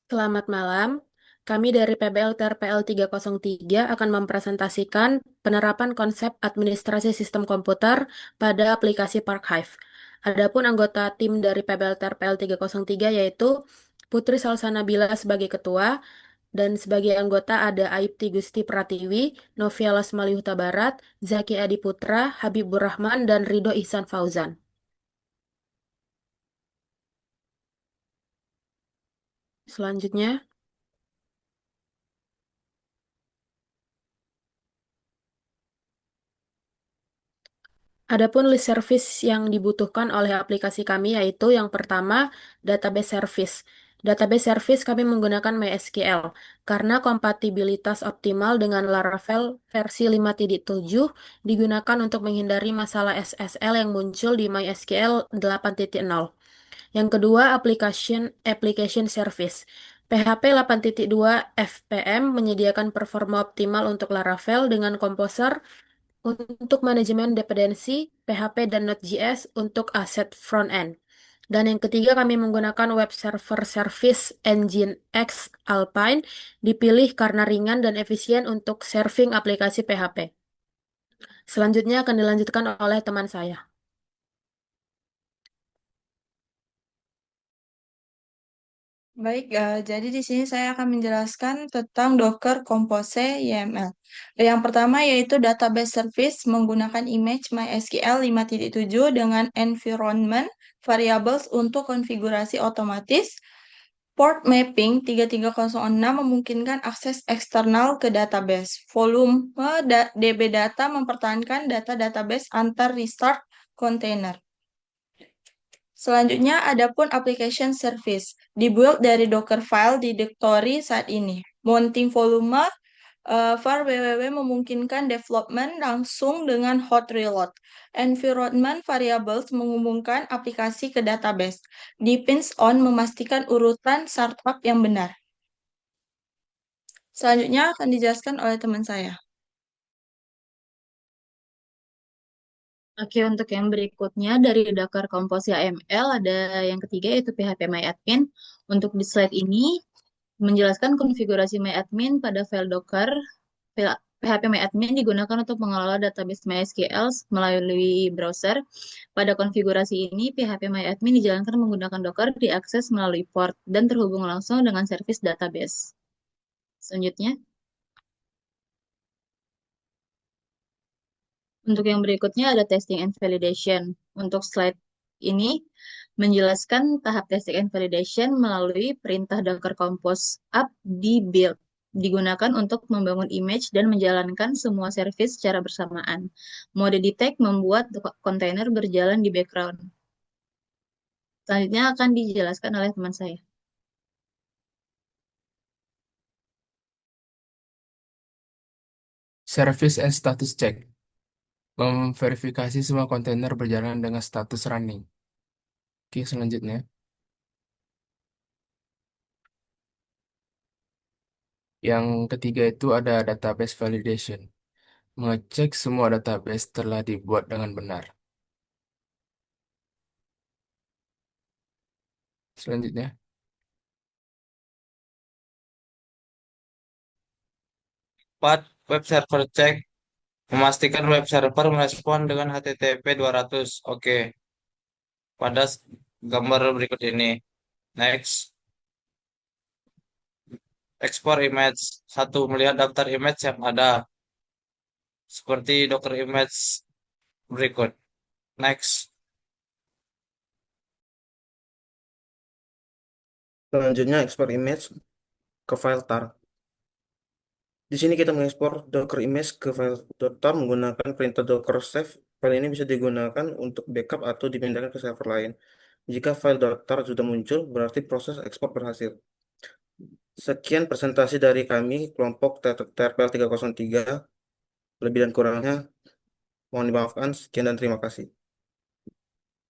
Selamat malam. Kami dari PBL TRPL 303 akan mempresentasikan penerapan konsep administrasi sistem komputer pada aplikasi Parkhive. Adapun anggota tim dari PBL TRPL 303 yaitu Putri Salsanabila sebagai ketua dan sebagai anggota ada Aipti Gusti Pratiwi, Novia Lasmali Huta Barat, Zaki Adi Putra, Habibur Rahman, dan Ridho Ihsan Fauzan. Selanjutnya, adapun list service yang dibutuhkan oleh aplikasi kami yaitu yang pertama, database service. Database service kami menggunakan MySQL karena kompatibilitas optimal dengan Laravel versi 5.7 digunakan untuk menghindari masalah SSL yang muncul di MySQL 8.0. Yang kedua, application service. PHP 8.2 FPM menyediakan performa optimal untuk Laravel dengan Composer untuk manajemen dependensi, PHP dan Node.js untuk aset front-end. Dan yang ketiga, kami menggunakan Web Server Service Engine X Alpine, dipilih karena ringan dan efisien untuk serving aplikasi PHP. Selanjutnya akan dilanjutkan oleh teman saya. Baik, jadi di sini saya akan menjelaskan tentang Docker Compose YAML. Yang pertama yaitu database service menggunakan image MySQL 5.7 dengan environment variables untuk konfigurasi otomatis. Port mapping 3306 memungkinkan akses eksternal ke database. Volume DB data mempertahankan data database antar restart container. Selanjutnya, adapun application service dibuat dari Docker file di directory saat ini. Mounting volume var www memungkinkan development langsung dengan hot reload. Environment variables menghubungkan aplikasi ke database. Depends on memastikan urutan startup yang benar. Selanjutnya akan dijelaskan oleh teman saya. Oke, untuk yang berikutnya dari Docker Compose YAML ada yang ketiga yaitu phpMyAdmin. Untuk di slide ini menjelaskan konfigurasi MyAdmin pada file Docker. phpMyAdmin digunakan untuk mengelola database MySQL melalui browser. Pada konfigurasi ini, phpMyAdmin dijalankan menggunakan Docker diakses melalui port dan terhubung langsung dengan service database. Selanjutnya, untuk yang berikutnya ada testing and validation. Untuk slide ini menjelaskan tahap testing and validation melalui perintah Docker Compose up di build. Digunakan untuk membangun image dan menjalankan semua service secara bersamaan. Mode detect membuat kontainer berjalan di background. Selanjutnya akan dijelaskan oleh teman saya. Service and status check. Memverifikasi semua kontainer berjalan dengan status running. Oke, selanjutnya. Yang ketiga itu ada database validation. Mengecek semua database telah dibuat dengan benar. Selanjutnya. 4. Web server check. Memastikan web server merespon dengan HTTP 200. Oke, pada gambar berikut ini. Next. Ekspor image. 1. Melihat daftar image yang ada. Seperti Docker image berikut. Next. Selanjutnya ekspor image ke file tar. Di sini kita mengekspor Docker image ke file .tar menggunakan perintah docker save. File ini bisa digunakan untuk backup atau dipindahkan ke server lain. Jika file .tar sudah muncul, berarti proses ekspor berhasil. Sekian presentasi dari kami, kelompok TRPL 303. Lebih dan kurangnya mohon dimaafkan. Sekian dan terima kasih.